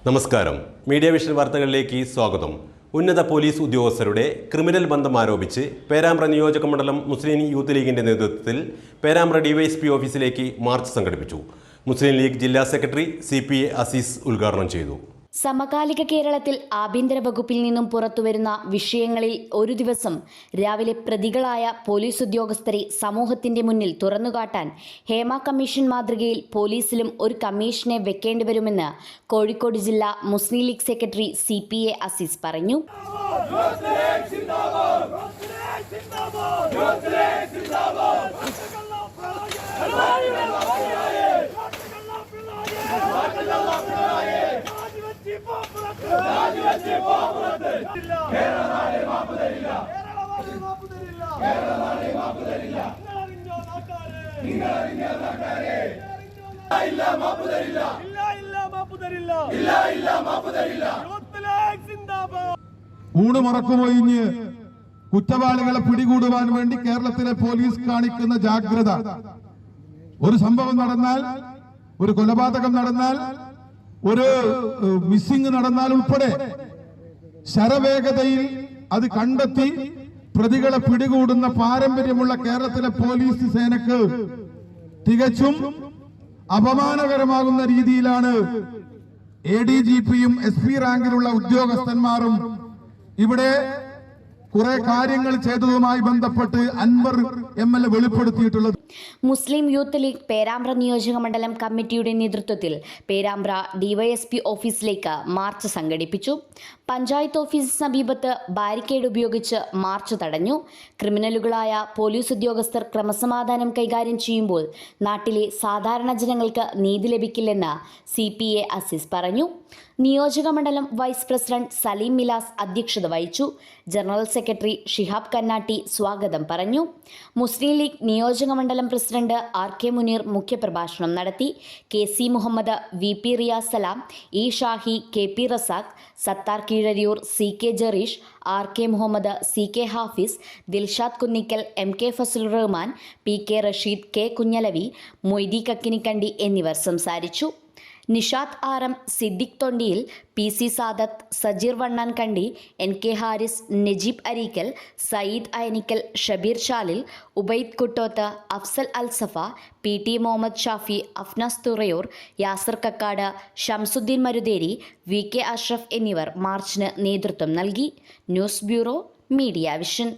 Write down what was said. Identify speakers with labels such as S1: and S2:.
S1: നമസ്കാരം. Media vision വാർത്തകളിലേക്ക് സ്വാഗതം. ഉന്നത പോലീസ് ഉദ്യോഗസ്ഥരുടെ ക്രിമിനൽ ബന്ധം ആരോപിച്ച് പേരാമ്പ്ര നിയോജക മണ്ഡലം മുസ്ലിം യൂത്ത് ലീഗിന്റെ നേതൃത്വത്തിൽ പേരാമ്പ്ര ഡിവൈഎസ്പി ഓഫീസിലേക്ക് മാർച്ച് സംഘടിപ്പിച്ചു. മുസ്ലിം ലീഗ് ജില്ലാ സെക്രട്ടറി CPA അസീസ് ഉദ്ഘാടനം ചെയ്തു.
S2: സമകാലിക കേരളത്തിൽ ആഭ്യന്തര വകുപ്പിൽ നിന്നും പുറത്തുവരുന്ന വിഷയങ്ങളിൽ ഒരു ദിവസം രാവിലെ പ്രതികളായ പോലീസ് ഉദ്യോഗസ്ഥരെ സമൂഹത്തിന്റെ മുന്നിൽ തുറന്നുകാട്ടാൻ ഹേമ കമ്മീഷൻ മാതൃകയിൽ പോലീസിലും ഒരു കമ്മീഷനെ വെക്കേണ്ടിവരുമെന്ന് കോഴിക്കോട് ജില്ലാ മുസ്ലിം ലീഗ് സെക്രട്ടറി CPA അസീസ് പറഞ്ഞു.
S3: ഊണുമറക്കുമൊഴിഞ്ഞ് കുറ്റവാളികളെ പിടികൂടുവാൻ വേണ്ടി കേരളത്തിലെ പോലീസ് കാണിക്കുന്ന ജാഗ്രത, ഒരു സംഭവം നടന്നാൽ, ഒരു കൊലപാതകം നടന്നാൽ, ഒരു മിസ്സിംഗ് നടന്നാൽ ഉൾപ്പെടെ ശരവേഗതയിൽ അത് കണ്ടെത്തി പ്രതികളെ പിടികൂടുന്ന പാരമ്പര്യമുള്ള കേരളത്തിലെ പോലീസ് സേനക്ക് തികച്ചും അപമാനകരമാകുന്ന രീതിയിലാണ് ADGPയും SP റാങ്കിലുള്ള ഉദ്യോഗസ്ഥന്മാരും ഇവിടെ കുറെ കാര്യങ്ങൾ ചെയ്തതുമായി ബന്ധപ്പെട്ട് അൻവർ MLA വെളിപ്പെടുത്തിയിട്ടുള്ളത്.
S2: മുസ്ലിം യൂത്ത് ലീഗ് പേരാമ്പ്ര നിയോജക മണ്ഡലം കമ്മിറ്റിയുടെ നേതൃത്വത്തിൽ പേരാമ്പ്ര DYSP ഓഫീസിലേക്ക് മാർച്ച് സംഘടിപ്പിച്ചു. പഞ്ചായത്ത് ഓഫീസ് സമീപത്ത് ബാരിക്കേഡ് ഉപയോഗിച്ച് മാർച്ച് തടഞ്ഞു. ക്രിമിനലുകളായ പോലീസ് ഉദ്യോഗസ്ഥർ ക്രമസമാധാനം കൈകാര്യം ചെയ്യുമ്പോൾ നാട്ടിലെ സാധാരണ ജനങ്ങൾക്ക് നീതി ലഭിക്കില്ലെന്ന് CPA അസീസ് പറഞ്ഞു. നിയോജക മണ്ഡലം വൈസ് പ്രസിഡന്റ് സലീം മിലാസ് അധ്യക്ഷത വഹിച്ചു. ജനറൽ സെക്രട്ടറി ഷിഹാബ് കന്നാട്ടി സ്വാഗതം പറഞ്ഞു. മുസ്ലിം ലീഗ് നിയോജക മണ്ഡലം പ്രസിഡന്റ് RK മുനീർ മുഖ്യപ്രഭാഷണം നടത്തി. KC മുഹമ്മദ്, VP റിയാസ് സലാം, E Shahi, KP Razak, Sattar Keezhariyur, CK Jareesh, RK Muhammad, CK Hafiz, Dilshad Kunnickal, MK Fasal Rahman, PK Rasheed, K Kunhalavi, Moythi Kakkinikkandi എന്നിവർ സംസാരിച്ചു. നിഷാദ് RM, സിദ്ദിഖ് തൊണ്ടിയിൽ, PC Sadath, Sajeer Vannankandi, NK Haris, Najeeb Areekkal, Sayyid Ayanikkal, Shabeer Shalil, Ubaid Kuttoth, Afsal Alsafa, PT Muhammad Shafi, Afnas Thurayur, Yasar Kakkad, Shamsuddin Marutheri, VK Ashraf എന്നിവർ മാർച്ചിന് നേതൃത്വം നൽകി. News bureau, Media vision.